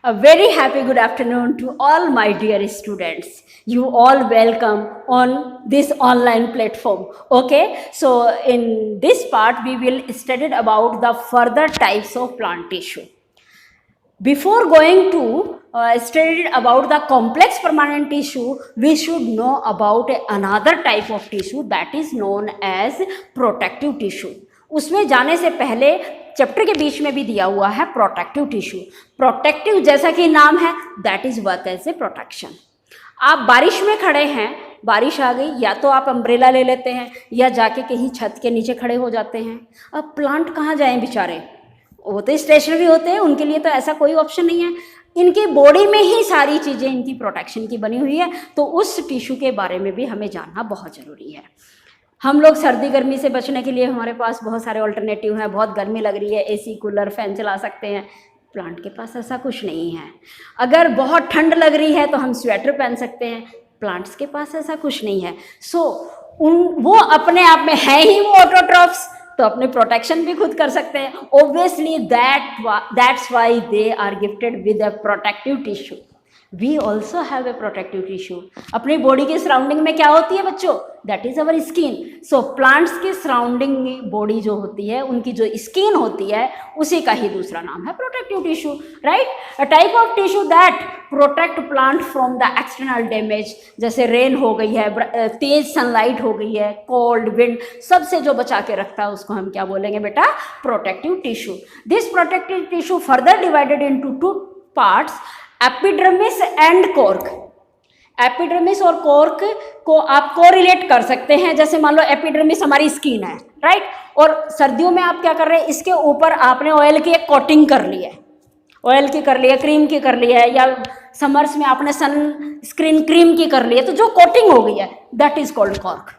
A very happy good afternoon to all my dear students. You all welcome on this online platform. Okay, so in this part we will study about the further types of plant tissue. Before going to study about the complex permanent tissue, we should know about another type of tissue that is known as protective tissue. उसमें जाने से पहले chapter के बीच में भी दिया हुआ है प्रोटेक्टिव टिश्यू. प्रोटेक्टिव जैसा कि नाम है, that is work as a protection. आप बारिश में खड़े हैं, बारिश आ गई, या तो आप अम्ब्रेला ले लेते हैं या जाके कहीं छत के नीचे खड़े हो जाते हैं. अब प्लांट कहाँ जाएं बेचारे, वो तो स्टेशनरी होते हैं, उनके लिए तो ऐसा कोई ऑप्शन नहीं है. इनकी बॉडी में ही सारी चीज़ें इनकी प्रोटेक्शन की बनी हुई है, तो उस टिश्यू के बारे में भी हमें जानना बहुत ज़रूरी है. हम लोग सर्दी गर्मी से बचने के लिए हमारे पास बहुत सारे ऑल्टरनेटिव हैं. बहुत गर्मी लग रही है, एसी कूलर फैन चला सकते हैं. प्लांट के पास ऐसा कुछ नहीं है. अगर बहुत ठंड लग रही है तो हम स्वेटर पहन सकते हैं. प्लांट्स के पास ऐसा कुछ नहीं है. सो वो अपने आप में है ही वो ऑटोट्रॉफ्स, तो अपने प्रोटेक्शन भी खुद कर सकते हैं. Obviously that's why they are gifted with a protective tissue. We also have a protective tissue. अपनी बॉडी के सराउंडिंग में क्या होती है बच्चों, that is our skin. So plants की सराउंडिंग में बॉडी जो होती है, उनकी जो स्किन होती है, उसी का ही दूसरा नाम है protective tissue. Right, a type of tissue that protect plant from the external damage. जैसे रेन हो गई है, तेज सनलाइट हो गई है, कोल्ड विंड, सबसे जो बचा के रखता है उसको हम क्या बोलेंगे बेटा, protective tissue. This protective tissue further divided into two parts, epidermis and cork. Epidermis और कॉर्क को आप कोरिलेट कर सकते हैं. जैसे मान लो एपिडर्मिस हमारी स्किन है, राइट, और सर्दियों में आप क्या कर रहे हैं, इसके ऊपर आपने ऑयल की एक कोटिंग कर ली है, ऑयल की कर ली है, क्रीम की कर ली है, या समर्स में आपने सन स्क्रीन क्रीम की कर ली है, तो जो कोटिंग हो गई है that is called cork.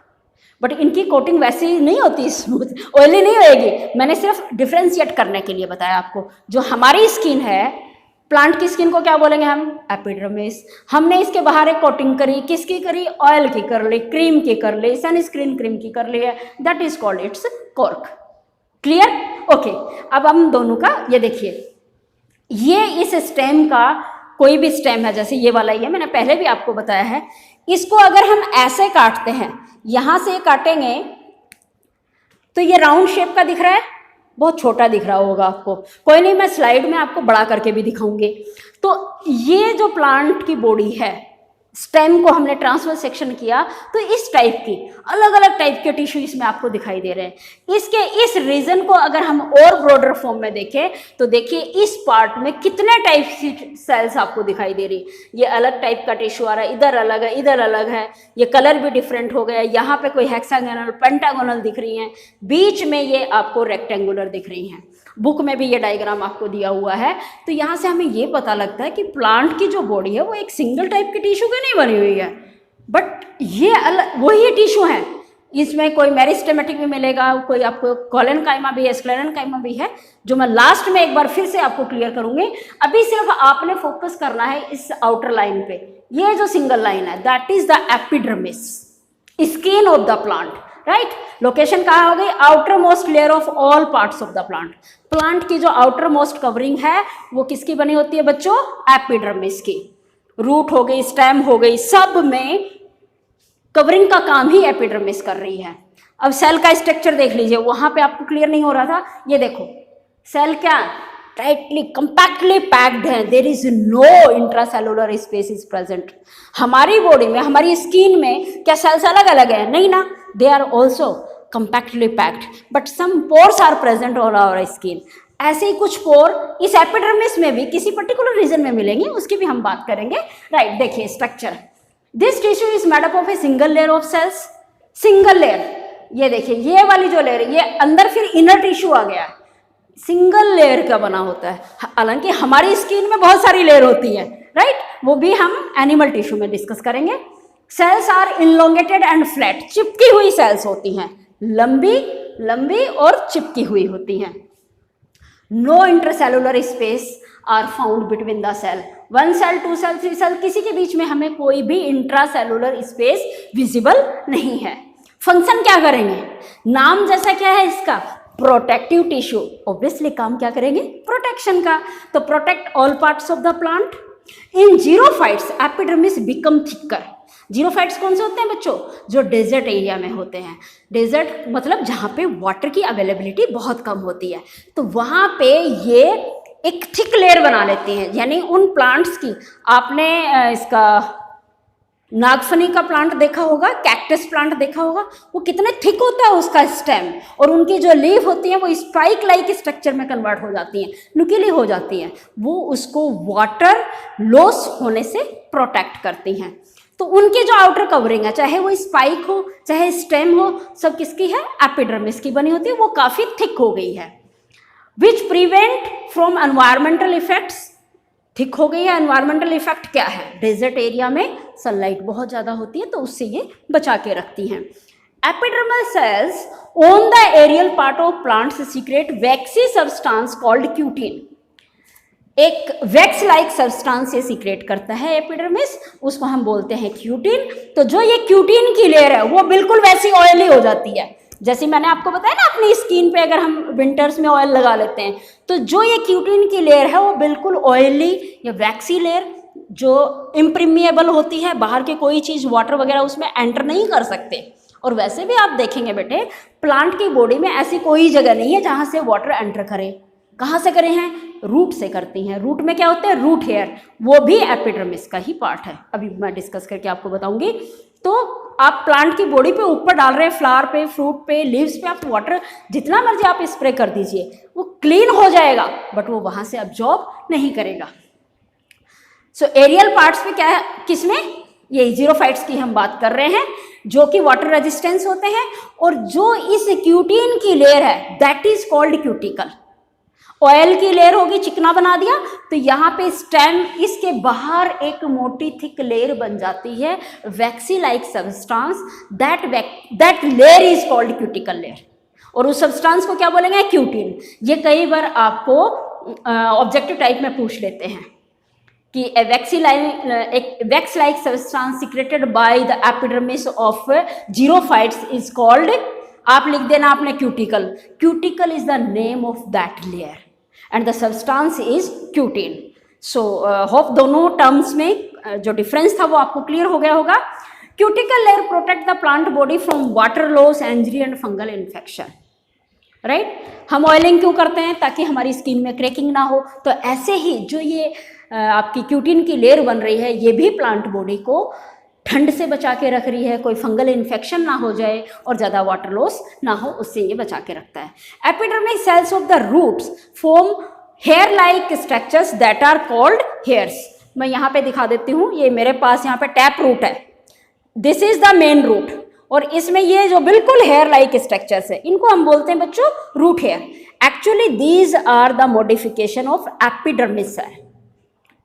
But इनकी कोटिंग वैसे ही नहीं होती, स्मूथ ऑयली नहीं होएगी. मैंने सिर्फ डिफ्रेंशिएट करने के लिए बताया आपको. जो हमारी स्किन है, प्लांट की स्किन को क्या बोलेंगे हम, एपिडर्मिस. हमने इसके बाहर एक कोटिंग करी, किसकी करी, ऑयल की कर ली, क्रीम की कर ली, सनस्क्रीन क्रीम की कर ली है, that is called its cork. Clear? Okay. अब हम दोनों का ये देखिए, ये इस स्टेम का कोई भी स्टेम है, जैसे ये वाला ही है, मैंने पहले भी आपको बताया है. इसको अगर हम ऐसे काटते हैं, यहां से काटेंगे तो ये राउंड शेप का दिख रहा है, बहुत छोटा दिख रहा होगा आपको. कोई नहीं, मैं स्लाइड में आपको बड़ा करके भी दिखाऊंगी. तो ये जो प्लांट की बॉडी है, स्टेम को हमने ट्रांसफर सेक्शन किया, तो इस टाइप की अलग अलग टाइप के टिश्यू इसमें आपको दिखाई दे रहे हैं. इसके इस रीजन को अगर हम और ब्रॉडर फॉर्म में देखें तो देखिए इस पार्ट में कितने टाइप की सेल्स आपको दिखाई दे रही. ये अलग टाइप का टिश्यू आ रहा है, इधर अलग है, इधर अलग है, ये कलर भी डिफरेंट हो गया. यहाँ पे कोई हेक्सागोनल, पेंटागोनल दिख रही हैं, बीच में ये आपको रेक्टेंगुलर दिख रही हैं. बुक में भी ये डायग्राम आपको दिया हुआ है. तो यहाँ से हमें ये पता लगता है कि प्लांट की जो बॉडी है वो एक सिंगल टाइप की टिश्यू की नहीं बनी हुई है, बट ये अलग वही टिश्यू है. इसमें कोई मेरिस्टेमेटिक भी मिलेगा, कोई आपको कोलेनकाइमा भी है, स्क्लेरेनकाइमा भी है, जो मैं लास्ट में एक बार फिर से आपको क्लियर करूंगी. अभी सिर्फ आपने फोकस करना है इस आउटर लाइन पे. ये जो सिंगल लाइन है that is the epidermis, skin of the plant. Right, location कहाँ हो गई, outer most layer of all parts of the plant. Plant की जो आउटर मोस्ट कवरिंग है वो किसकी बनी होती है बच्चों, एपिडर्मिस की. रूट हो गई, स्टेम हो गई, सब में कवरिंग का काम ही एपिडर्मिस कर रही है. अब सेल का स्ट्रक्चर देख लीजिए, वहां पे आपको क्लियर नहीं हो रहा था. ये देखो, सेल क्या टाइटली कंपैक्टली पैक्ड है, there is no intracellular space is present. हमारी बॉडी में, हमारी स्किन में क्या सेल्स अलग अलग है, नहीं ना, they are also compactly packed, but some pores are present on our skin. ऐसे ही कुछ पोर इस एपिडर्मिस में भी किसी पर्टिकुलर रीजन में मिलेंगे, उसकी भी हम बात करेंगे. राइट, देखिए structure. This tissue is made up of a single layer of cells. Single layer, ये देखिए ये वाली जो लेयर है, ये अंदर फिर इनर टिश्यू आ गया, सिंगल लेयर का बना होता है. हालांकि हमारी स्किन में बहुत सारी लेयर होती है, राइट, वो भी हम एनिमल टिश्यू में डिस्कस करेंगे. सेल्स आर इनलोंगेटेड एंड फ्लैट, चिपकी हुई सेल्स होती हैं, लंबी लंबी और चिपकी हुई होती हैं. No intercellular space are found between the cell. 1 cell, 2 cell, 3 cell, किसी के बीच में हमें कोई भी इंट्रासेलुलर स्पेस विजिबल नहीं है. फंक्शन क्या करेंगे, नाम जैसा क्या है इसका, प्रोटेक्टिव टिश्यू, ऑब्वियसली काम क्या करेंगे, प्रोटेक्शन का, तो protect all parts of the plant. In xerophytes epidermis become thicker. Xerophytes कौन से होते हैं बच्चों, जो डेजर्ट एरिया में होते हैं। डेजर्ट मतलब जहाँ पे वाटर की अवेलेबिलिटी बहुत कम होती है, तो वहाँ पे ये एक थिक लेयर बना लेती हैं। यानी उन प्लांट्स की, आपने इसका नागफनी का प्लांट देखा होगा, कैक्टस प्लांट देखा होगा, वो कितने थिक होता है उसका स्टेम, और उनकी जो लीफ होती हैं वो स्पाइक लाइक स्ट्रक्चर में कन्वर्ट हो जाती हैं, नुकीली हो जाती हैं। वो उसको वाटर लॉस होने से प्रोटेक्ट करती हैं। तो उनकी जो आउटर कवरिंग है, चाहे वो स्पाइक हो चाहे स्टेम हो, सब किसकी है, एपिडर्मिस की बनी होती है, वो काफ़ी थिक हो गई है। Which prevent from environmental effects, thick हो गई है। एनवायरमेंटल इफेक्ट क्या है, डेजर्ट एरिया में सनलाइट बहुत ज़्यादा होती है तो उससे ये बचा के रखती हैं। Epidermal cells on the aerial part of plants secrete waxy substance called cutin. एक वैक्स लाइक सब्सटेंस ये सीक्रेट करता है एपिडर्मिस, उसको हम बोलते हैं क्यूटिन। तो जो ये क्यूटिन की लेयर है वो बिल्कुल वैसी ऑयली हो जाती है, जैसे मैंने आपको बताया ना, अपनी स्किन पे अगर हम विंटर्स में ऑयल लगा लेते हैं, तो जो ये क्यूटिन की लेयर है वो बिल्कुल ऑयली या वैक्सी लेयर, जो इम्प्रीमिएबल होती है, बाहर की कोई चीज़ वाटर वगैरह उसमें एंटर नहीं कर सकते। और वैसे भी आप देखेंगे बेटे, प्लांट की बॉडी में ऐसी कोई जगह नहीं है जहाँ से वाटर एंटर करे। कहाँ से करे हैं, रूट से करती हैं। रूट में क्या होते हैं, रूट हेयर, वो भी एपिडर्मिस का ही पार्ट है, अभी मैं डिस्कस करके आपको बताऊंगी। तो आप प्लांट की बॉडी पे ऊपर डाल रहे हैं, फ्लावर पे, फ्रूट पे, लीव्स पे, आप वाटर जितना मर्जी आप स्प्रे कर दीजिए, वो क्लीन हो जाएगा, बट वो वहां से अब्जॉर्ब नहीं करेगा। सो एरियल पार्ट्स पे क्या है, किसमें, ये जीरोफाइट्स की हम बात कर रहे हैं, जो कि वाटर रेजिस्टेंस होते हैं। और जो इस क्यूटिन की लेयर है that is called cuticle. Oil की लेयर होगी, चिकना बना दिया, तो यहाँ पे स्टेम, इसके बाहर एक मोटी थिक लेयर बन जाती है, waxy like substance, that layer is called cuticle layer. और उस सब्सटेंस को क्या बोलेंगे, क्यूटिन। ये कई बार आपको ऑब्जेक्टिव टाइप में पूछ लेते हैं कि एक wax like substance secreted by the epidermis of xerophytes is called, आप लिख देना आपने cuticle. Cuticle is the name of that layer and the substance is cutin. So hope दोनों टर्म्स में जो डिफरेंस था वो आपको क्लियर हो गया होगा। Cuticle layer protect the plant body from water loss, injury and fungal infection. Right, हम ऑयलिंग क्यों करते हैं, ताकि हमारी स्किन में क्रैकिंग ना हो। तो ऐसे ही जो ये आपकी क्यूटिन की लेयर बन रही है, ये भी प्लांट बॉडी को ठंड से बचा के रख रही है, कोई फंगल इन्फेक्शन ना हो जाए और ज़्यादा वाटर लॉस ना हो, उससे ये बचा के रखता है। Epidermic cells of the roots form hair like structures that are called hairs. मैं यहाँ पे दिखा देती हूँ, ये मेरे पास यहाँ पे टैप रूट है, this is the main root, और इसमें ये जो बिल्कुल हेयर लाइक स्ट्रक्चर्स है, इनको हम बोलते हैं बच्चों root hair. Actually these are the modification of epidermis है,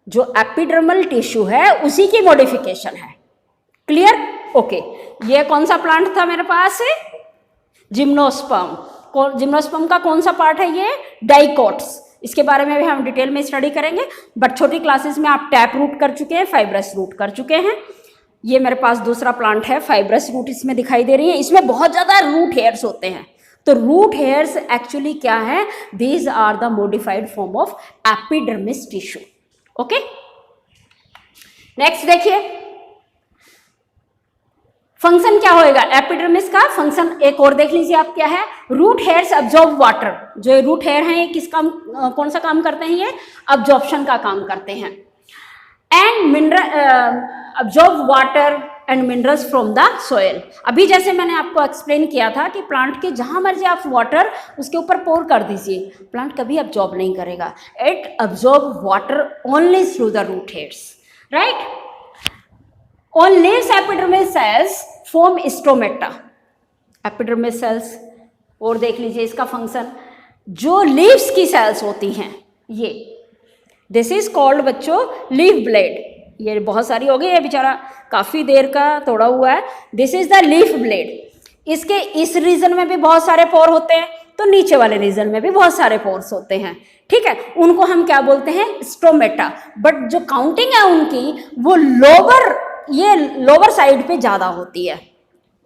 जो एपिडर्मल टिश्यू है उसी की मॉडिफिकेशन है। Clear, okay. ये कौन सा प्लांट था मेरे पास, जिम्नोस्पर्म। जिम्नोस्पर्म का कौन सा पार्ट है, ये डाइकोट्स। इसके बारे में भी हम डिटेल में स्टडी करेंगे, बट छोटी क्लासेस में आप टैप रूट कर चुके हैं, फाइब्रस रूट कर चुके हैं। ये मेरे पास दूसरा प्लांट है, फाइब्रस रूट इसमें दिखाई दे रही है। इसमें बहुत ज़्यादा रूट हेयर्स होते हैं। तो रूट हेयर्स एक्चुअली क्या है, these are the modified form of epidermis tissue. Okay, next देखिए, फंक्शन क्या होएगा एपिडर्मिस का। फंक्शन एक और देख लीजिए आप, क्या है, रूट हेयर्स अब्जॉर्ब वाटर। जो रूट हेयर हैं ये किस काम, कौन सा काम करते हैं, ये अब्जॉर्प्शन का काम करते हैं। And mineral absorb water and minerals from the soil. अभी जैसे मैंने आपको एक्सप्लेन किया था कि प्लांट के जहां मर्जी आप वाटर उसके ऊपर पोर कर दीजिए, प्लांट कभी अब्जॉर्ब नहीं करेगा। It absorb water only through the root hairs, right. On leaves epidermis cells form stomata. Epidermis cells, और देख लीजिए इसका फंक्शन, जो लीव्स की सेल्स होती हैं ये, दिस इज कॉल्ड बच्चों लीफ ब्लेड। ये बहुत सारी हो गई, ये बेचारा काफ़ी देर का तोड़ा हुआ है। This is the leaf blade. इसके इस रीजन में भी बहुत सारे पोर होते हैं, तो नीचे वाले रीजन में भी बहुत सारे पोर्स होते हैं, ठीक है। उनको हम क्या बोलते हैं, स्टोमेटा। बट जो काउंटिंग है उनकी वो लोअर साइड पे ज़्यादा होती है,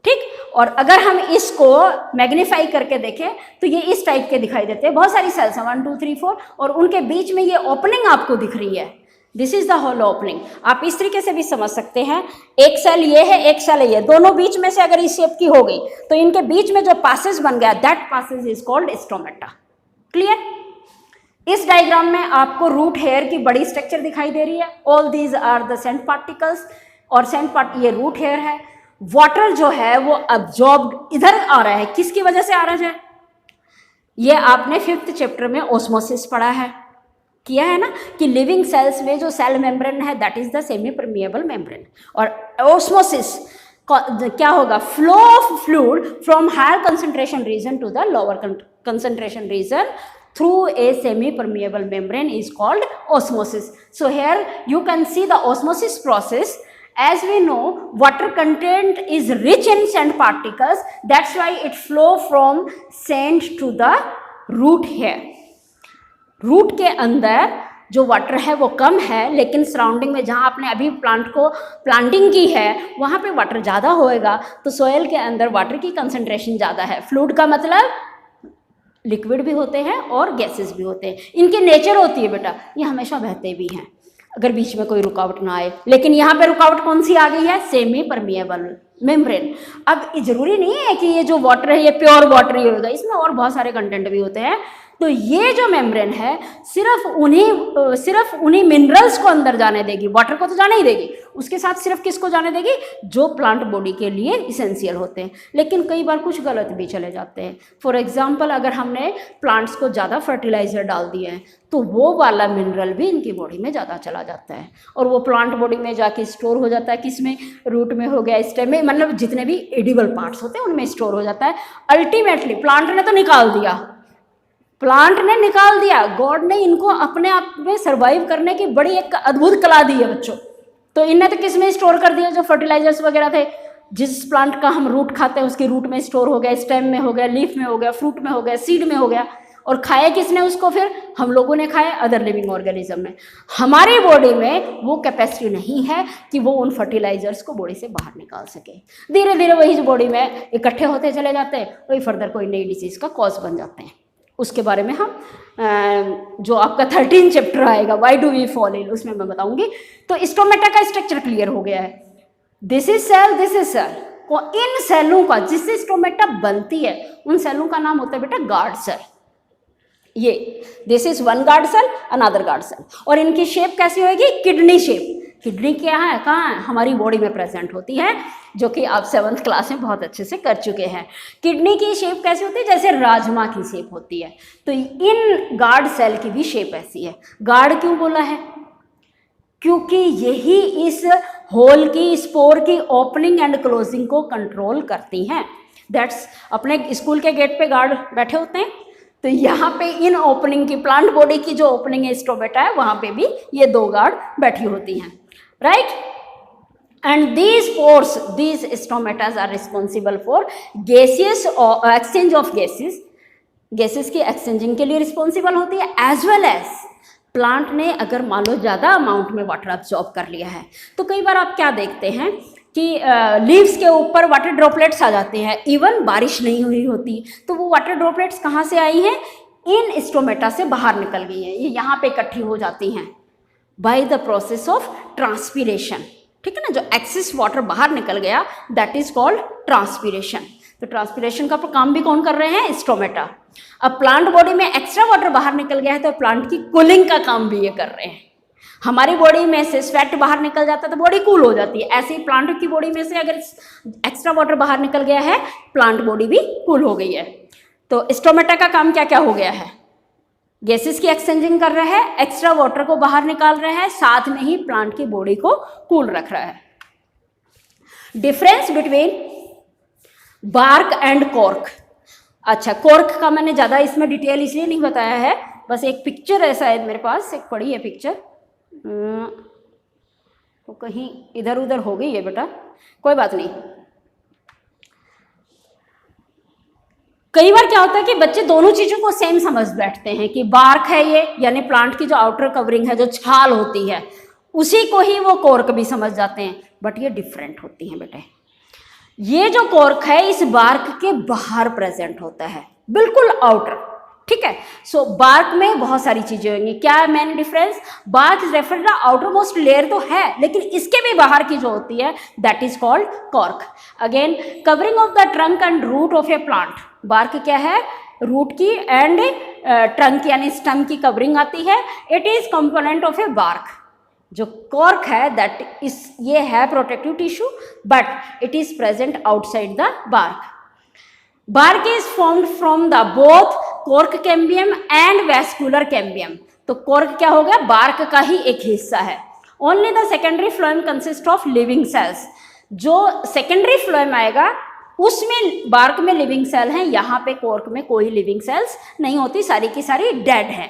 ठीक। और अगर हम इसको मैग्नीफाई करके देखें तो ये इस टाइप के दिखाई देते हैं, बहुत सारी सेल्स हैं 1 2 3 4 और उनके बीच में ये ओपनिंग आपको दिख रही है, this is the hole opening. आप इस तरीके से भी समझ सकते हैं, एक सेल ये है एक सेल ये, दोनों बीच में से अगर इस शेप की हो गई तो इनके बीच में जो पासेज बन गया that passage is called stomata. Clear? इस डायग्राम में आपको रूट हेयर की बड़ी स्ट्रक्चर दिखाई दे रही है, all these are the sand particles और सेंट पार्ट ये रूट हेयर है। वाटर जो है वो अब्जॉर्ब्ड इधर आ रहा है, किसकी वजह से आ रहा है? ये आपने 5th चैप्टर में ऑस्मोसिस पढ़ा है, किया है ना, कि लिविंग सेल्स में जो सेल मेम्ब्रेन है that is the semi permeable membrane, और ऑस्मोसिस क्या होगा? Flow of fluid from higher concentration region to the lower concentration region through a semi-permeable membrane is called osmosis. So here you can see the osmosis process. As we know, water content is rich in sand particles. That's why it flow from sand to the root hair. Root के अंदर जो water है वो कम है, लेकिन surrounding में जहाँ आपने अभी प्लांट को प्लांटिंग की है वहाँ पे वाटर ज़्यादा होएगा, तो सोयल के अंदर वाटर की कंसंट्रेशन ज़्यादा है। फ्लूइड का मतलब लिक्विड भी होते हैं और गैसेस भी होते हैं, इनकी नेचर होती है बेटा ये हमेशा बहते भी हैं अगर बीच में कोई रुकावट ना आए। लेकिन यहाँ पे रुकावट कौन सी आ गई है? Semi permeable membrane. अब जरूरी नहीं है कि ये जो वाटर है ये प्योर वाटर ही होगा, इसमें और बहुत सारे कंटेंट भी होते हैं। तो ये जो मेम्ब्रेन है सिर्फ उन्हीं मिनरल्स को अंदर जाने देगी, वाटर को तो जाने ही देगी, उसके साथ सिर्फ किसको जाने देगी? जो प्लांट बॉडी के लिए इसेंशियल होते हैं। लेकिन कई बार कुछ गलत भी चले जाते हैं। फॉर एग्जांपल अगर हमने प्लांट्स को ज़्यादा फर्टिलाइजर डाल दिए हैं तो वो वाला मिनरल भी इनकी बॉडी में ज़्यादा चला जाता है और वो प्लांट बॉडी में जाके स्टोर हो जाता है। किस में? रूट में हो गया, स्टेम में, मतलब जितने भी एडिबल पार्ट्स होते हैं उनमें स्टोर हो जाता है। अल्टीमेटली प्लांट ने तो निकाल दिया, प्लांट ने निकाल दिया, गॉड ने इनको अपने आप में सर्वाइव करने की बड़ी एक अद्भुत कला दी है बच्चों। तो इनने तो किस में स्टोर कर दिया? जो फर्टिलाइजर्स वगैरह थे, जिस प्लांट का हम रूट खाते हैं उसके रूट में स्टोर हो गया, स्टेम में हो गया, लीफ में हो गया, फ्रूट में हो गया, सीड में हो गया। और खाया किसने उसको? फिर हम लोगों ने खाया, अदर लिविंग ऑर्गेनिज्म ने। हमारी बॉडी में वो कैपेसिटी नहीं है कि वो उन फर्टिलाइजर्स को बॉडी से बाहर निकाल सके। धीरे धीरे वही जो बॉडी में इकट्ठे होते चले जाते हैं, वही फर्दर कोई नई डिजीज़ का कॉज बन जाते हैं। उसके बारे में हम जो आपका 13 चैप्टर आएगा why do we fall ill, उसमें मैं बताऊंगी। तो स्टोमेटा का स्ट्रक्चर क्लियर हो गया है। This is cell, this is cell. इन सेलों का जिससे स्टोमेटा बनती है उन सेलों का नाम होता है बेटा गार्ड सेल। ये this is one guard cell, another guard cell. और इनकी शेप कैसी होगी? Kidney shape. किडनी क्या है? कहाँ है? हमारी बॉडी में प्रेजेंट होती है, जो कि आप 7th क्लास में बहुत अच्छे से कर चुके हैं। किडनी की शेप कैसी होती है? जैसे राजमा की शेप होती है। तो इन गार्ड सेल की भी शेप ऐसी है। गार्ड क्यों बोला है? क्योंकि यही इस होल की, स्पोर की ओपनिंग एंड क्लोजिंग को कंट्रोल करती हैं। दैट्स, अपने स्कूल के गेट पे गार्ड बैठे होते हैं, तो यहाँ पे इन ओपनिंग की, प्लांट बॉडी की जो ओपनिंग है स्टोमेटा है, वहाँ पे भी ये 2 गार्ड बैठी होती हैं, right. And these pores, these stomatas are responsible for gaseous exchange of gases की एक्सचेंजिंग के लिए रिस्पॉन्सिबल होती है। एज वेल एज प्लांट ने अगर मान लो ज़्यादा अमाउंट में वाटर अब्जॉर्ब कर लिया है, तो कई बार आप क्या देखते हैं कि लीव्स के ऊपर वाटर ड्रॉपलेट्स आ जाते हैं, इवन बारिश नहीं हुई होती, तो वो वाटर ड्रॉपलेट्स कहाँ से आई हैं? इन स्टोमेटा से बाहर निकल गई हैं, ये यहाँ पे इकट्ठी हो जाती हैं by the process of transpiration. ठीक है ना, जो एक्सेस वाटर बाहर निकल गया दैट इज कॉल्ड ट्रांसपीरेशन। तो ट्रांसपीरेशन का काम भी कौन कर रहे हैं? स्टोमेटा। अब प्लांट बॉडी में एक्स्ट्रा वाटर बाहर निकल गया है तो प्लांट की कूलिंग का काम भी ये कर रहे हैं। हमारी बॉडी में से स्वेट बाहर निकल जाता है तो बॉडी कूल हो जाती है, ऐसे ही प्लांट की बॉडी में से अगर एक्स्ट्रा वाटर बाहर निकल गया है प्लांट बॉडी भी कूल हो गई है। तो स्टोमेटा का काम क्या क्या हो गया है? गैसेस की एक्सचेंजिंग कर रहा है, एक्स्ट्रा वाटर को बाहर निकाल रहा है, साथ में ही प्लांट की बॉडी को कूल रख रहा है। Difference between bark and cork. अच्छा, कॉर्क का मैंने ज़्यादा इसमें डिटेल इसलिए नहीं बताया है, बस एक पिक्चर ऐसा है मेरे पास, एक पड़ी है पिक्चर, तो कहीं इधर उधर हो गई है बेटा, कोई बात नहीं। कई बार क्या होता है कि बच्चे दोनों चीज़ों को सेम समझ बैठते हैं कि बार्क है ये, यानी प्लांट की जो आउटर कवरिंग है, जो छाल होती है, उसी को ही वो कॉर्क भी समझ जाते हैं, बट ये डिफरेंट होती हैं बेटे। ये जो कॉर्क है इस बार्क के बाहर प्रेजेंट होता है, बिल्कुल आउटर, ठीक है। सो बार्क में बहुत सारी चीजें होंगी। क्या है main difference? Bark is refer to outermost layer तो है, लेकिन इसके भी बाहर की जो होती है that is called cork. Again, covering of the trunk and root of a plant. Bark क्या है? रूट की एंड ट्रंक यानी स्टेम की कवरिंग आती है। It is component of a bark. जो कॉर्क है दैट इज, ये है protective tissue but it is present outside the bark. Bark is formed from the both cork cambium and vascular cambium. तो cork क्या हो गया? बार्क का ही एक हिस्सा है। Only the secondary phloem consist of living sales. जो सेकेंडरी फ्लोएम आएगा उसमें बार्क में लिविंग सेल हैं, यहाँ पे कॉर्क में कोई लिविंग सेल्स नहीं होती, सारी की सारी डेड है।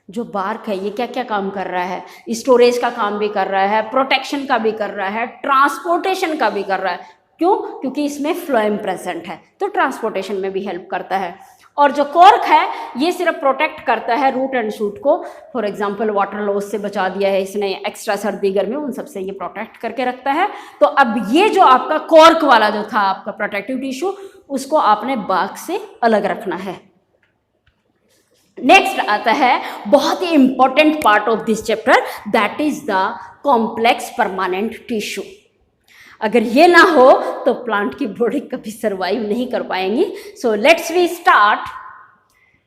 जो बार्क है ये क्या क्या काम कर रहा है? स्टोरेज का काम भी कर रहा है, प्रोटेक्शन का भी कर रहा है, ट्रांसपोर्टेशन का भी कर रहा है। क्यों? क्योंकि इसमें फ्लोएम प्रेजेंट है तो ट्रांसपोर्टेशन में भी हेल्प करता है। और जो कॉर्क है ये सिर्फ प्रोटेक्ट करता है रूट एंड शूट को। फॉर एग्जांपल वाटर लॉस से बचा दिया है इसने, एक्स्ट्रा सर्दी गर्मी उन सबसे ये प्रोटेक्ट करके रखता है। तो अब ये जो आपका कॉर्क वाला जो था आपका प्रोटेक्टिव टिश्यू, उसको आपने बार्क से अलग रखना है। नेक्स्ट आता है बहुत ही important part of this chapter, that is the complex permanent tissue. अगर ये ना हो तो प्लांट की बॉडी कभी सर्वाइव नहीं कर पाएंगी। So let's we start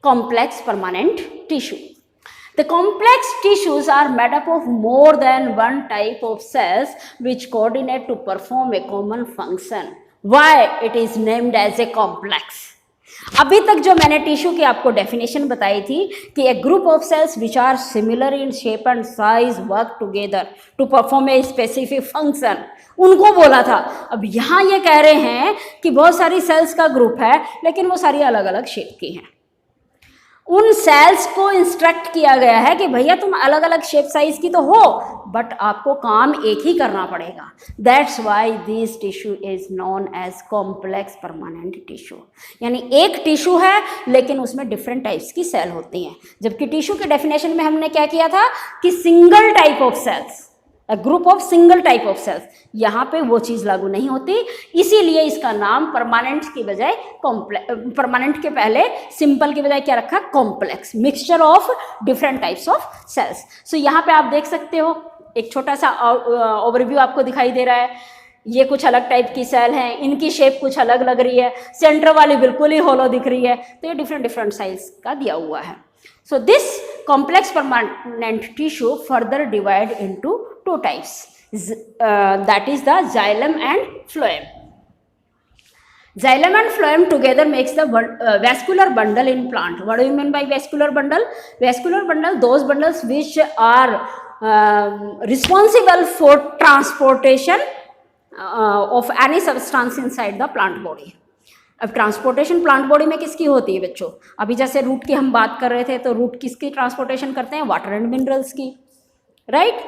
complex permanent tissue. The complex tissues are made up of more than one type of cells which coordinate to perform a common function. Why it is named as a complex? अभी तक जो मैंने tissue की आपको definition बताई थी कि a group of cells which are similar in shape and size work together to perform a specific function, उनको बोला था। अब यहाँ ये कह रहे हैं कि बहुत सारी सेल्स का ग्रुप है लेकिन वो सारी अलग अलग शेप की हैं। उन सेल्स को इंस्ट्रक्ट किया गया है कि भैया तुम अलग अलग शेप साइज की तो हो बट आपको काम एक ही करना पड़ेगा। That's why this tissue is known as complex permanent tissue. यानी एक टिश्यू है लेकिन उसमें डिफरेंट टाइप्स की सेल होती हैं। जबकि टिश्यू के डेफिनेशन में हमने क्या किया था कि single type of cells, a group of single type of cells, यहाँ पे वो चीज़ लागू नहीं होती। इसीलिए इसका नाम परमानेंट की बजाय परमानेंट के पहले सिंपल की बजाय क्या रखा? Complex, mixture of different types of cells. So यहाँ पे आप देख सकते हो एक छोटा सा ओवरव्यू आपको दिखाई दे रहा है। ये कुछ अलग टाइप की सेल हैं, इनकी शेप कुछ अलग लग रही है, सेंटर वाली बिल्कुल ही होलो दिख रही है, तो ये डिफरेंट डिफरेंट साइज का दिया हुआ है। So this complex permanent tissue further divide into two types, that is the xylem and phloem. Xylem and phloem together makes the vascular bundle in plant. What do you mean by vascular bundle? Vascular bundle, those bundles which are responsible for transportation of any substance inside the plant body. अब transportation plant body में किसकी होती है बच्चों? अभी जैसे root की हम बात कर रहे थे तो रूट किसकी ट्रांसपोर्टेशन करते हैं? वाटर एंड मिनरल्स की, right?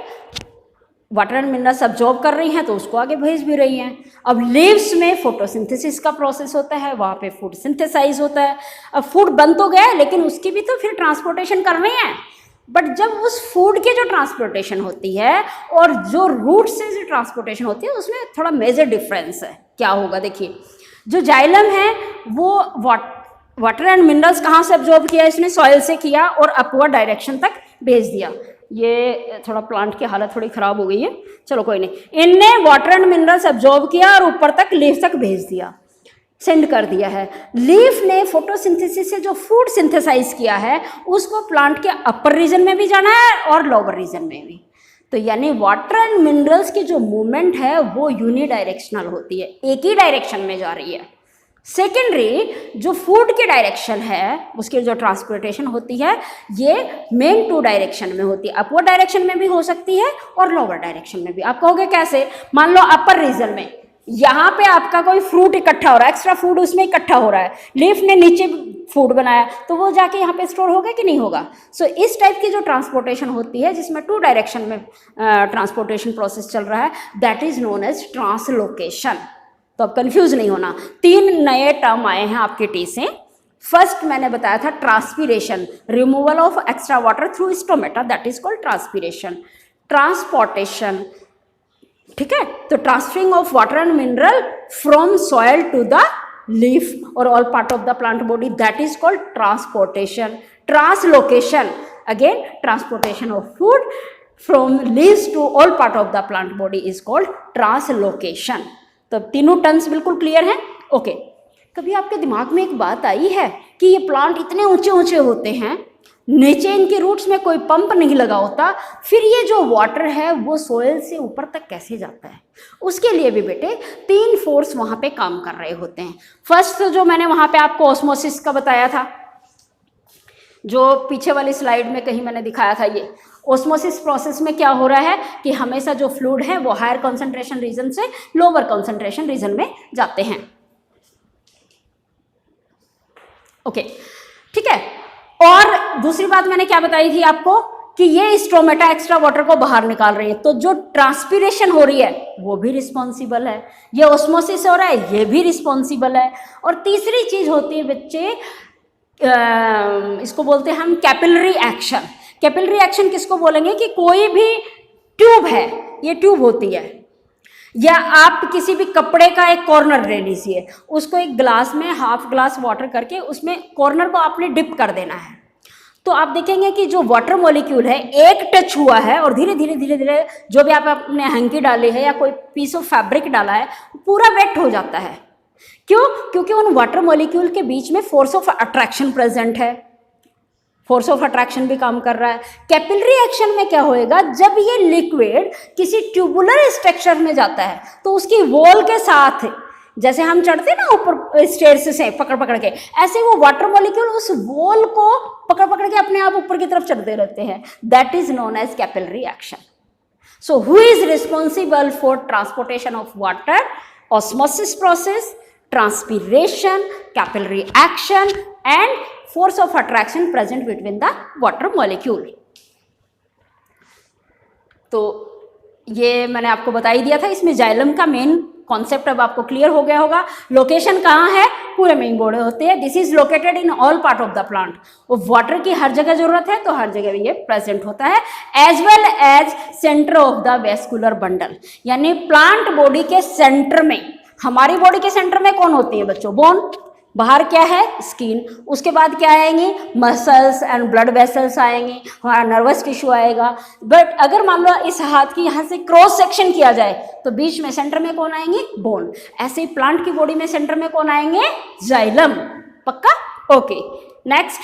Water and minerals absorb कर रही हैं तो उसको आगे भेज भी रही हैं। अब लीव्स में फोटोसिंथेसिस का प्रोसेस होता है, वहाँ पे फूड सिंथेसाइज होता है। अब फूड बन तो गया लेकिन उसकी भी तो फिर ट्रांसपोर्टेशन करनी है। बट जब उस फूड की जो ट्रांसपोर्टेशन होती है और जो रूट से जो ट्रांसपोर्टेशन होती है उसमें थोड़ा मेजर डिफरेंस है। क्या होगा देखिए, जो जाइलम है वो वाटर एंड मिनरल्स कहाँ से अब्जॉर्ब किया? इसने सॉइल से किया और अपवर्ड डायरेक्शन तक भेज दिया। ये थोड़ा प्लांट की हालत थोड़ी ख़राब हो गई है, चलो कोई नहीं। इनने वाटर एंड मिनरल्स अब्जॉर्ब किया और ऊपर तक लीफ तक भेज दिया, सेंड कर दिया है। लीफ ने फोटोसिंथेसिस से जो फूड सिंथेसाइज किया है उसको प्लांट के अपर रीजन में भी जाना है और लोअर रीजन में भी। तो यानी वाटर एंड मिनरल्स की जो मूवमेंट है वो यूनिडायरेक्शनल होती है, एक ही डायरेक्शन में जा रही है। सेकेंडरी जो फूड की डायरेक्शन है उसकी जो ट्रांसपोर्टेशन होती है ये मेन टू डायरेक्शन में होती है। अपवर्ड डायरेक्शन में भी हो सकती है और लोअर डायरेक्शन में भी। आप कहोगे कैसे? मान लो अपर रीजन में यहाँ पे आपका कोई फ्रूट इकट्ठा हो रहा है, एक्स्ट्रा फूड उसमें इकट्ठा हो रहा है, लीफ ने नीचे फूड बनाया तो वो जाके यहाँ पे स्टोर होगा कि नहीं होगा? सो इस टाइप की जो ट्रांसपोर्टेशन होती है जिसमें टू डायरेक्शन में ट्रांसपोर्टेशन प्रोसेस चल रहा है that is known as translocation. तो अब कंफ्यूज नहीं होना, 3 नए टर्म आए हैं आपके टी से। फर्स्ट मैंने बताया था transpiration, removal of extra water through stomata, that is called transpiration. Transportation, ठीक है, तो transferring of water and mineral from soil to the leaf और all part of the plant body, that is called transportation. Translocation, again transportation of food from leaves to all part of the plant body is called translocation. तो तीनों terms बिल्कुल clear हैं. Okay, कभी आपके दिमाग में एक बात आई है कि ये प्लांट इतने ऊंचे ऊंचे होते हैं, नीचे इनके रूट्स में कोई पंप नहीं लगा होता, फिर ये जो वाटर है वो सोइल से ऊपर तक कैसे जाता है? उसके लिए भी बेटे 3 फोर्स वहाँ पे काम कर रहे होते हैं. फर्स्ट तो जो मैंने वहाँ पे आपको ऑस्मोसिस का बताया था, जो पीछे वाली स्लाइड में कहीं मैंने दिखाया था, ये ऑस्मोसिस प्रोसेस में क्या हो रहा है कि हमेशा जो फ्लूइड है वो हायर कॉन्सेंट्रेशन रीजन से लोअर कॉन्सेंट्रेशन रीजन में जाते हैं. ओके, ठीक है. और दूसरी बात मैंने क्या बताई थी आपको कि ये स्ट्रोमेटा एक्स्ट्रा वाटर को बाहर निकाल रही है, तो जो ट्रांसपीरेशन हो रही है वो भी रिस्पॉन्सिबल है, ये ऑस्मोसिस हो रहा है ये भी रिस्पॉन्सिबल है. और तीसरी चीज होती है बच्चे, इसको बोलते हैं हम कैपिलरी एक्शन. कैपिलरी एक्शन किसको बोलेंगे कि कोई भी ट्यूब है, ये ट्यूब होती है, या आप किसी भी कपड़े का एक कॉर्नर ले लीजिए, उसको एक ग्लास में हाफ ग्लास वाटर करके उसमें कॉर्नर को आपने डिप कर देना है, तो आप देखेंगे कि जो वाटर मॉलिक्यूल है एक टच हुआ है और धीरे धीरे धीरे धीरे जो भी आप अपने हैंकी डाले है या कोई पीस ऑफ फैब्रिक डाला है पूरा वेट हो जाता है. क्यों? क्योंकि उन वाटर मॉलिक्यूल के बीच में फोर्स ऑफ अट्रैक्शन प्रेजेंट है, फोर्स ऑफ अट्रैक्शन भी काम कर रहा है. कैपिलरी एक्शन में क्या होएगा, जब ये लिक्विड किसी ट्यूबुलर स्ट्रक्चर में जाता है तो उसकी वॉल के साथ, जैसे हम चढ़ते हैं ना ऊपर स्टेयर्स से पकड़ पकड़ के, ऐसे वो वाटर मॉलिक्यूल उस वॉल को पकड़ पकड़ के अपने आप ऊपर की तरफ चढ़ते रहते हैं. That is known as capillary action. So who is responsible for transportation of water? Osmosis process, transpiration, capillary action and force of attraction present between the water molecule. तो ये मैंने आपको बता ही दिया था. इसमें जाइलम का मेन कॉन्सेप्ट अब आपको क्लियर हो गया होगा. लोकेशन कहाँ है? पूरे मेन बोर्ड होते हैं. This is located in all part of the plant. Water की हर जगह जरूरत है तो हर जगह ये प्रेजेंट होता है, as well as centre of the vascular bundle. यानी प्लांट बॉडी के सेंटर में, हमारी बॉडी के सेंटर में कौन होती है बच्चों? बोन. बाहर क्या है? स्किन. उसके बाद क्या आएंगे? मसल्स एंड ब्लड वेसल्स आएंगे, हमारा नर्वस टिश्यू आएगा. बट अगर मान लो इस हाथ की यहाँ से क्रॉस सेक्शन किया जाए तो बीच में सेंटर में कौन आएंगे? बोन. ऐसे ही प्लांट की बॉडी में सेंटर में कौन आएंगे? जाइलम. पक्का? Okay, next.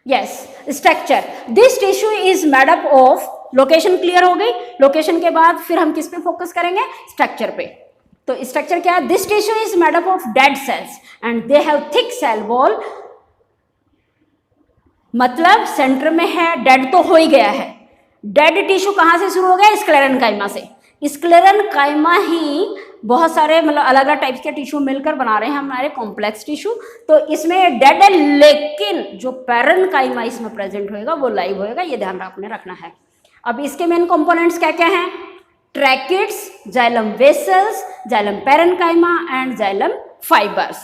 Yes, structure. This tissue is made up of, location clear हो गई. लोकेशन के बाद फिर हम किस पे फोकस करेंगे? स्ट्रक्चर पे. तो स्ट्रक्चर क्या है? This tissue is made up of dead cells and they have thick cell wall. मतलब सेंटर में है, डेड तो हो ही गया है. डेड टिश्यू कहाँ से शुरू हो गया? स्क्लेरेन्काइमा से. स्क्लेरेन्काइमा ही बहुत सारे मतलब अलग अलग टाइप्स के टिश्यू मिलकर बना रहे हैं हमारे कॉम्प्लेक्स टिश्यू. तो इसमें डेड है, लेकिन जो पैरेन्काइमा इसमें प्रेजेंट होएगा वो लाइव होएगा, ये ध्यान आपने रखना है. अब इसके मेन कंपोनेंट्स क्या क्या हैं? Tracheids, xylem vessels, xylem parenchyma and xylem fibres.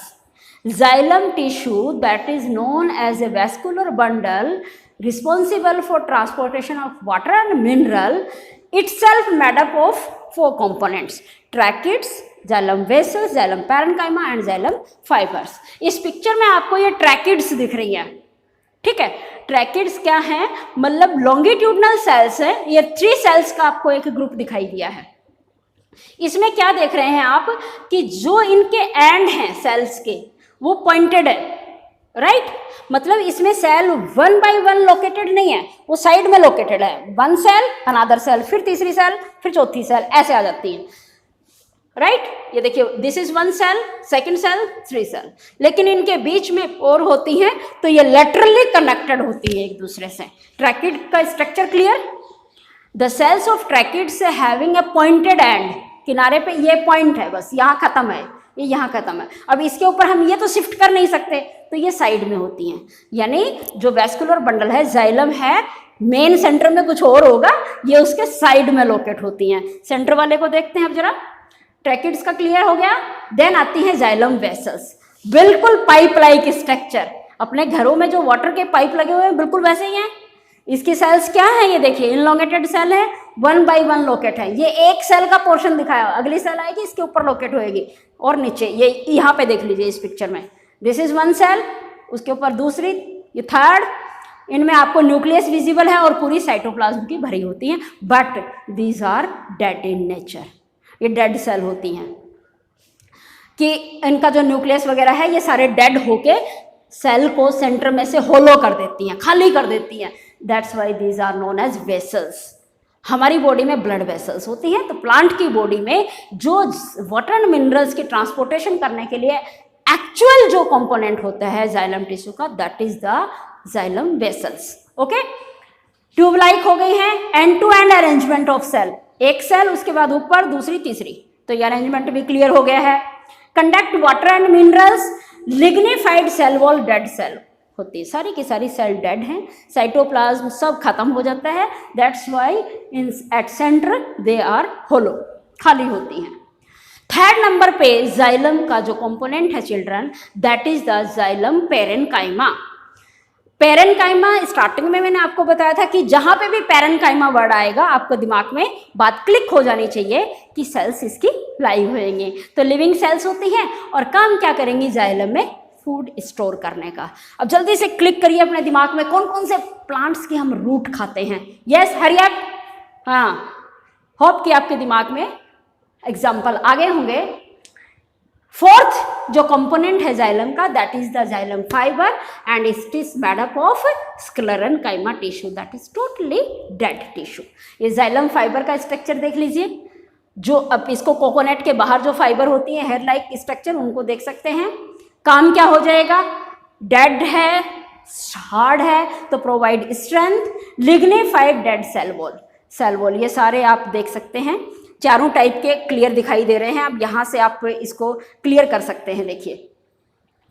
Xylem tissue that is known as a vascular bundle responsible for transportation of water and mineral, itself made up of 4 components: tracheids, xylem vessels, xylem parenchyma and xylem fibers. इस picture में आपको ये tracheids दिख रही है, ठीक है. Tracheids क्या है? मतलब लॉन्गिट्यूडनल सेल्स है. ये 3 सेल्स का आपको एक ग्रुप दिखाई दिया है. इसमें क्या देख रहे हैं आप कि जो इनके एंड हैं सेल्स के वो पॉइंटेड है, राइट. मतलब इसमें सेल 1 बाय 1 लोकेटेड नहीं है, वो साइड में लोकेटेड है. 1 सेल, अनदर सेल, फिर तीसरी सेल, फिर चौथी सेल, ऐसे आ जाती है, राइट. ये देखिए, this is 1 cell, second cell, 3 cell. लेकिन इनके बीच में और होती हैं तो ये लेटरली कनेक्टेड होती है एक दूसरे से. ट्रैकिड का structure clear? The cells of tracheids having a pointed end. किनारे पे ये पॉइंट है, बस यहाँ खत्म है, ये यहाँ खत्म है. अब इसके ऊपर हम ये तो शिफ्ट कर नहीं सकते, तो ये साइड में होती हैं. यानी जो वेस्कुलर बंडल है, जाइलम है, मेन सेंटर में कुछ और होगा, ये उसके साइड में लोकेट होती हैं. सेंटर वाले को देखते हैं अब जरा. ट्रैकिड्स का क्लियर हो गया. देन आती है जाइलम वेसल्स. बिल्कुल पाइप लाइक स्ट्रक्चर. अपने घरों में जो वाटर के पाइप लगे हुए हैं बिल्कुल वैसे ही हैं. इसकी सेल्स क्या है? ये देखिए, इनलोंगेटेड सेल है वन बाय वन लोकेट है। ये एक सेल का पोर्शन दिखाया, अगली सेल आएगी इसके ऊपर लोकेट होएगी और नीचे ये यहाँ पे देख लीजिए इस पिक्चर में, दिस इज वन सेल, उसके ऊपर दूसरी, ये थर्ड, इनमें आपको न्यूक्लियस विजिबल है और पूरी साइटोप्लाज्म की भरी होती हैं, but these are dead in nature, ये डेड सेल होती हैं कि इनका जो न्यूक्लियस वगैरह है ये सारे डेड होके सेल को सेंटर में से होलो कर देती हैं, खाली कर देती हैं, that's why these are known as vessels. हमारी बॉडी में ब्लड वेसल्स होती हैं, तो प्लांट की बॉडी में जो वाटर एंड मिनरल्स की ट्रांसपोर्टेशन करने के लिए एक्चुअल जो कंपोनेंट होता है जाइलम टिश्यू का, that is the xylem vessels. Okay, tube like हो गई हैं, end to end arrangement of cell, एक सेल उसके बाद ऊपर दूसरी तीसरी, तो ये अरेंजमेंट भी क्लियर हो गया है। Conduct water and minerals, lignified cell wall, dead cell होती है, सारी की सारी सेल डेड हैं, साइटोप्लाज्म सब खत्म हो जाता है, that's why in at centre they are hollow, खाली होती हैं। थर्ड नंबर पे जाइलम का जो कंपोनेंट है children, that is the xylem parenchyma. Parenchyma starting में मैंने आपको बताया था कि जहां पे भी पेरेनकाइमा वर्ड आएगा आपको दिमाग में बात क्लिक हो जानी चाहिए कि सेल्स इसकी लाइव होंगे, तो लिविंग सेल्स होती हैं और काम क्या करेंगी जाइलम में, फूड स्टोर करने का। अब जल्दी से क्लिक करिए अपने दिमाग में, कौन कौन से प्लांट्स की हम रूट खाते हैं। Yes, hurry up. हाँ, होप कि आपके दिमाग में एग्जाम्पल आगे होंगे। फोर्थ जो कंपोनेंट है जाइलम का, that is the xylem fibre and it is made up of sclerenchyma tissue, that is totally dead tissue. ये जाइलम फाइबर का स्ट्रक्चर देख लीजिए, जो अब इसको कोकोनट के बाहर जो फाइबर होती है हेयर लाइक स्ट्रक्चर, उनको देख सकते हैं। काम क्या हो जाएगा, डेड है, हार्ड है, तो provide strength, lignified dead cell wall, cell wall, ये सारे आप देख सकते हैं, चारों टाइप के क्लियर दिखाई दे रहे हैं। अब यहाँ से आप इसको क्लियर कर सकते हैं। देखिए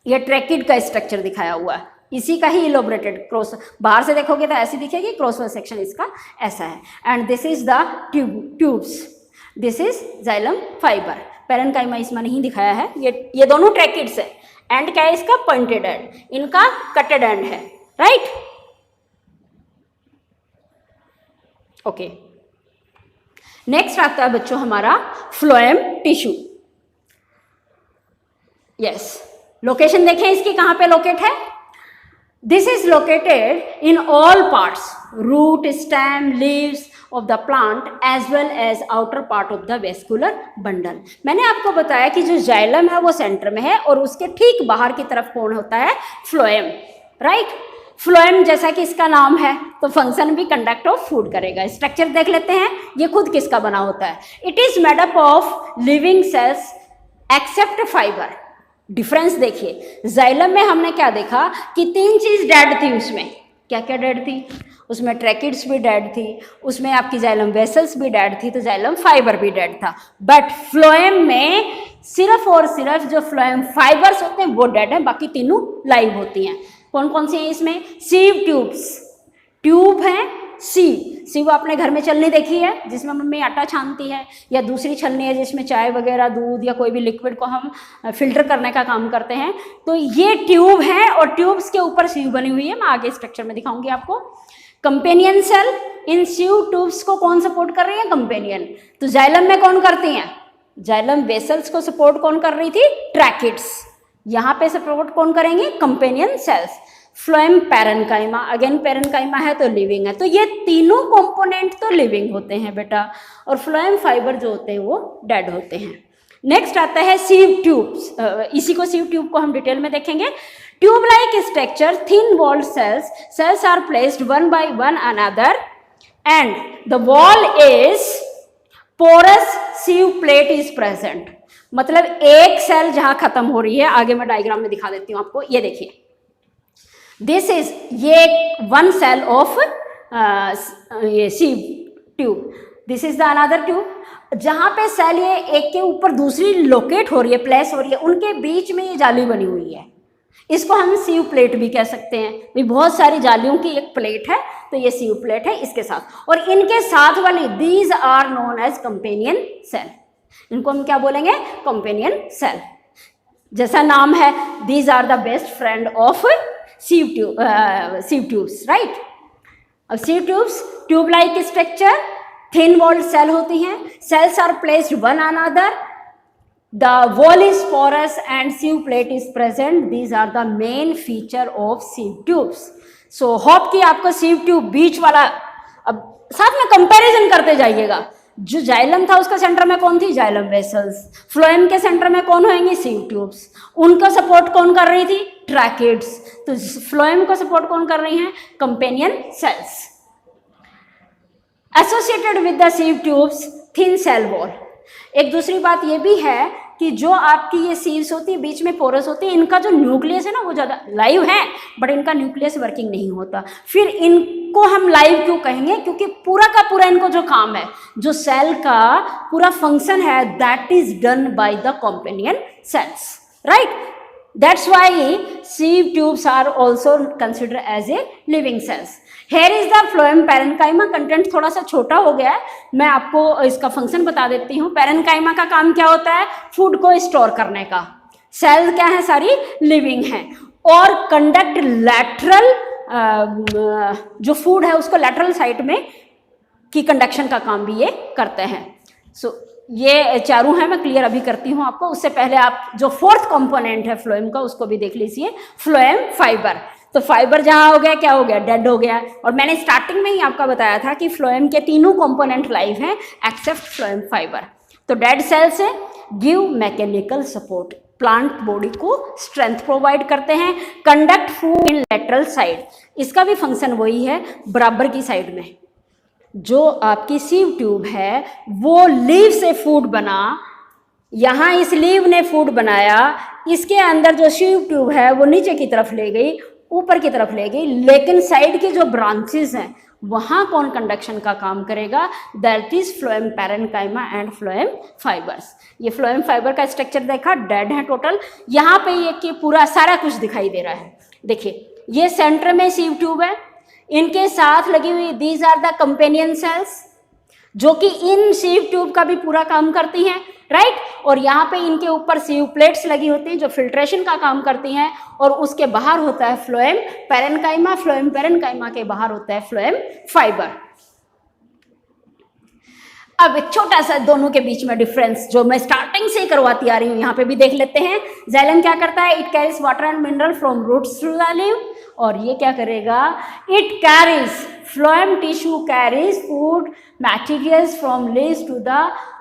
ये ट्रैकिड का स्ट्रक्चर दिखाया हुआ है, इसी का ही इलोबरेटेड क्रॉस, बाहर से देखोगे तो ऐसी दिखेगी, क्रॉस सेक्शन इसका ऐसा है। And this is the tubes, this is xylem fibre. Parenchyma इसमें नहीं दिखाया है, ये दोनों ट्रैकिड्स है। एंड क्या है इसका, पॉइंटेड एंड, इनका कटेड एंड है, राइट। ओके, नेक्स्ट आता है बच्चों हमारा फ्लोएम टिश्यू। यस, लोकेशन देखें इसकी कहां पे लोकेट है। This is located in all parts, root, stem, leaves of the plant as well as outer part of the vascular bundle. मैंने आपको बताया कि जो जाइलम है वो सेंटर में है और उसके ठीक बाहर की तरफ कौन होता है, फ्लोएम, राइट। फ्लोएम जैसा कि इसका नाम है तो फंक्शन भी कंडक्ट ऑफ फूड करेगा। स्ट्रक्चर देख लेते हैं, ये खुद किसका बना होता है, it is made up of living cells except fibre. Difference देखिए, जाइलम में हमने क्या देखा कि तीन चीज डेड थी, उसमें क्या क्या डेड थी, उसमें ट्रैकिड्स भी डेड थी, उसमें आपकी जाइलम वेसल्स भी डेड थी, तो जाइलम फाइबर भी डेड था। बट फ्लोएम में सिर्फ और सिर्फ जो फ्लोएम फाइबर्स होते हैं वो डेड है, बाकी तीनों लाइव होती हैं। कौन कौन सी हैं इसमें, सीव ट्यूब्स, ट्यूब है सीव आपने घर में चलनी देखी है, जिसमें मम्मी आटा छानती है, या दूसरी छलनी है जिसमें चाय वगैरह, दूध या कोई भी लिक्विड को हम फिल्टर करने का काम करते हैं, तो ये ट्यूब है और ट्यूब्स के ऊपर सीव बनी हुई है। मैं आगे स्ट्रक्चर में दिखाऊंगी आपको। कंपेनियन सेल, इन सीव ट्यूब्स को कौन सपोर्ट कर रही है, कंपेनियन। तो जाइलम में कौन करती हैं, जाइलम वेसल्स को सपोर्ट कौन कर रही थी, ट्रैकिड्स। यहाँ पे सपोर्ट कौन करेंगे, companion cells. Phloem parenchyma, again parenchyma है तो लिविंग है, तो ये तीनों कंपोनेंट तो लिविंग होते हैं बेटा, और फ्लोएम फाइबर जो होते हैं वो डेड होते हैं। नेक्स्ट आता है सीव ट्यूब्स, इसी को सीव ट्यूब को हम डिटेल में देखेंगे। Tube like structure, thin walled cells are placed one by one another and the wall is porous, sieve plate is present. मतलब एक सेल जहां खत्म हो रही है, आगे मैं डायग्राम में दिखा देती हूँ आपको, ये देखिए, दिस इज ये वन सेल ऑफ ये sieve tube, this is the another tube. जहां पे सेल ये एक के ऊपर दूसरी लोकेट हो रही है, प्लेस हो रही है, उनके बीच में ये जाली बनी हुई है, इसको हम सीव प्लेट भी कह सकते हैं। भी बहुत सारी जालियों की एक प्लेट है, तो ये सीव प्लेट है इसके साथ, और इनके साथ वाली these are known as companion cell. इनको हम क्या बोलेंगे, कंपेनियन सेल। जैसा नाम है, these are the best friend of sieve tubes, right. अब sieve tubes, tube like structure, thin walled cell होती हैं, cells are placed one another, the wall is porous and sieve plate is present. These are the main feature of sieve tubes. So hope कि आपको sieve tube बीच वाला, अब साथ में comparison करते जाइएगा। जो जाइलम था उसका सेंटर में कौन थी? Xylem vessels. फ्लोएम के सेंटर में कौन होंगी? sieve tubes। उनका सपोर्ट कौन कर रही थी? ट्रैकिड्स। तो फ्लोएम को सपोर्ट कौन कर रही हैं? Companion cells. Associated with the sieve tubes thin cell wall. एक दूसरी बात ये भी है कि जो आपकी ये सीव्स होती है बीच में पोरस होती है, इनका जो न्यूक्लियस है ना वो ज़्यादा लाइव है, बट इनका न्यूक्लियस वर्किंग नहीं होता। फिर इनको हम लाइव क्यों कहेंगे? क्योंकि पूरा का पूरा इनको जो काम है, जो सेल का पूरा फंक्शन है, that is done by the companion cells, right? That's why sieve tubes are also consider as a living cells. Here is the phloem parenchyma. Content थोड़ा सा छोटा हो गया है, मैं आपको इसका फंक्शन बता देती हूँ। पैरेन्काइमा का काम क्या होता है? फूड को स्टोर करने का। सेल क्या है? सारी लिविंग है और कंडक्ट लैटरल, जो फूड है उसको लैटरल साइड में की कंडक्शन का काम भी ये करते हैं। सो ये चारों हैं, मैं क्लियर अभी करती हूँ आपको। उससे पहले आप जो फोर्थ कंपोनेंट है फ्लोएम का उसको भी देख लीजिए, फ्लोएम फाइबर। तो फाइबर जहाँ हो गया, क्या हो गया? डेड हो गया। और मैंने स्टार्टिंग में ही आपका बताया था कि फ्लोएम के तीनों कंपोनेंट लाइव हैं एक्सेप्ट फ्लोएम फाइबर। तो डेड सेल से give mechanical support, plant body को स्ट्रेंथ प्रोवाइड करते हैं, conduct food in lateral side. इसका भी फंक्शन वही है, बराबर की साइड में जो आपकी sieve ट्यूब है वो लीव से फूड बना, यहाँ इस लीव ने फूड बनाया, इसके अंदर जो sieve ट्यूब है वो नीचे की तरफ ले गई, ऊपर की तरफ ले गई, लेकिन साइड के जो ब्रांचेस हैं वहाँ कौन कंडक्शन का काम करेगा? That is phloem parenchyma and phloem fibres. ये फ्लोएम फाइबर का स्ट्रक्चर देखा, डेड है टोटल। यहाँ पे ये कि पूरा सारा कुछ दिखाई दे रहा है। देखिए ये सेंटर में sieve ट्यूब है, इनके साथ लगी हुई these are the companion cells जो कि इन sieve ट्यूब का भी पूरा काम करती हैं, राइट? और यहाँ पे इनके ऊपर sieve प्लेट्स लगी होती हैं जो फिल्ट्रेशन का काम करती हैं, और उसके बाहर होता है फ्लोएम पैरेन्काइमा, फ्लोएम पैरेन्काइमा के बाहर होता है फ्लोएम फाइबर। अब एक छोटा सा दोनों के बीच में डिफरेंस जो मैं स्टार्टिंग से ही करवाती आ रही हूँ, यहाँ पे भी देख लेते हैं। जाइलम क्या करता है? It carries water and mineral from roots through the leave, और ये क्या करेगा? It carries, phloem tissue carries food materials from leaves to the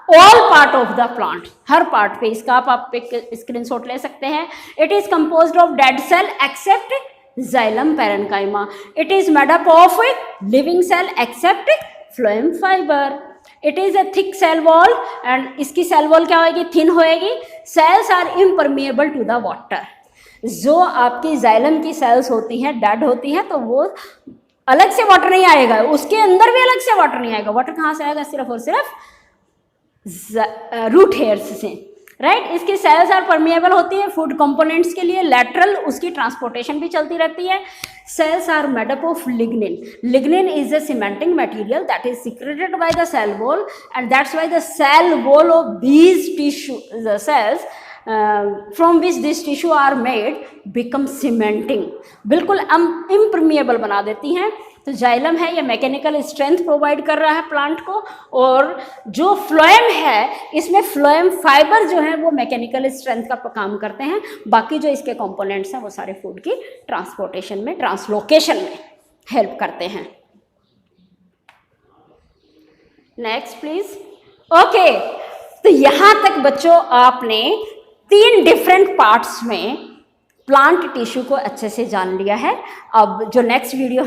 all part of the plant. हर पार्ट पे, इसका आप एक स्क्रीनशॉट ले सकते हैं। It is composed of dead cell except xylem parenchyma. It is made up of living cell except phloem fibre. It is a thick cell wall, and इसकी cell wall क्या होगी? थिन होएगी। Cells are impermeable to the water. जो आपकी xylem की sales होती हैं, dead होती हैं, तो वो अलग से वाटर नहीं आएगा, उसके अंदर भी अलग से वाटर नहीं आएगा। वाटर कहाँ से आएगा? सिर्फ और सिर्फ रूट हेयर्स से, राइट? इसकी सेल्स आर परमिएबल होती है फूड कंपोनेंट्स के लिए, लैटरल उसकी ट्रांसपोर्टेशन भी चलती रहती है। Cells are made up of lignin. Lignin is a cementing material that is secreted by the cell wall, and that's why the cell wall of these tissue, the cells from which this tissue are made become cementing, बिल्कुल impermeable बना देती हैं। तो xylem है ये mechanical strength provide कर रहा है प्लांट को, और जो फ्लोएम है इसमें फ्लोएम फाइबर जो है वो मैकेनिकल स्ट्रेंथ का काम करते हैं। बाकी जो इसके कंपोनेंट्स हैं वो सारे फूड की ट्रांसपोर्टेशन में, ट्रांसलोकेशन में हेल्प करते हैं। Next please. ओके, तो यहाँ तक बच्चों आपने 3 डिफरेंट पार्ट्स में प्लांट टिश्यू को अच्छे से जान लिया है। अब जो नेक्स्ट वीडियो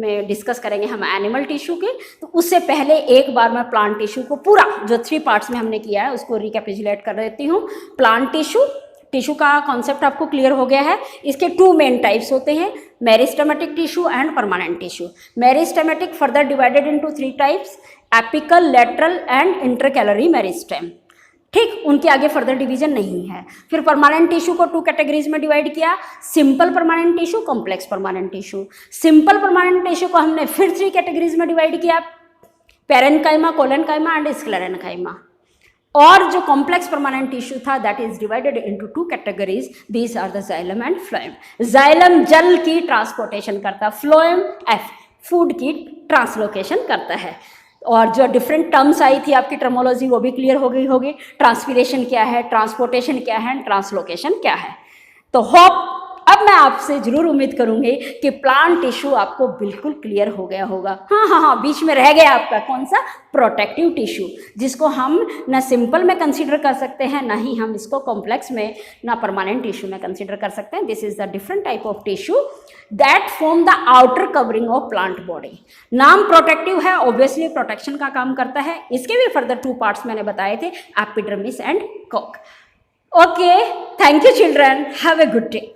में डिस्कस करेंगे हम एनिमल टिश्यू के, तो उससे पहले एक बार मैं प्लांट टिश्यू को पूरा जो 3 पार्ट्स में हमने किया है उसको रिकैपिचुलेट कर देती हूँ। प्लांट टिश्यू का कॉन्सेप्ट आपको क्लियर हो गया है। इसके 2 मेन टाइप्स होते हैं, meristematic tissue and permanent tissue. Meristematic further divided into 3 types, apical, lateral and intercalary meristem. ठीक, उनके आगे फर्दर डिवीजन नहीं है। फिर परमानेंट टिश्यू को 2 कैटेगरीज में डिवाइड किया, simple permanent tissue, complex permanent tissue. Simple permanent tissue को हमने फिर 3 कैटेगरीज में डिवाइड किया, पैरेन्काइमा, कोलेनकाइमा एंड स्क्लेरेनकाइमा। और जो कॉम्प्लेक्स परमानेंट टिश्यू था that is divided into 2 categories, these are the xylem and phloem. Xylem जल की ट्रांसपोर्टेशन करता है, फ्लोएम फूड की ट्रांसलोकेशन करता है। और जो डिफरेंट टर्म्स आई थी आपकी टर्मोलॉजी वो भी क्लियर हो गई होगी। ट्रांसपीरेशन क्या है, ट्रांसपोर्टेशन क्या है, ट्रांसलोकेशन क्या है। तो होप अब मैं आपसे जरूर उम्मीद करूंगी कि प्लांट टिश्यू आपको बिल्कुल क्लियर हो गया होगा। हाँ, बीच में रह गया आपका कौन सा, प्रोटेक्टिव टिश्यू, जिसको हम ना सिंपल में कंसीडर कर सकते हैं, ना ही हम इसको कॉम्प्लेक्स में, ना परमानेंट टिश्यू में कंसीडर कर सकते हैं। This is the different type of tissue that form the outer covering of plant body. नाम प्रोटेक्टिव है, ऑब्वियसली प्रोटेक्शन का काम करता है। इसके भी फर्दर 2 पार्ट्स मैंने बताए थे, एपिडर्मिस एंड कॉक। Okay, thank you children, have a good day.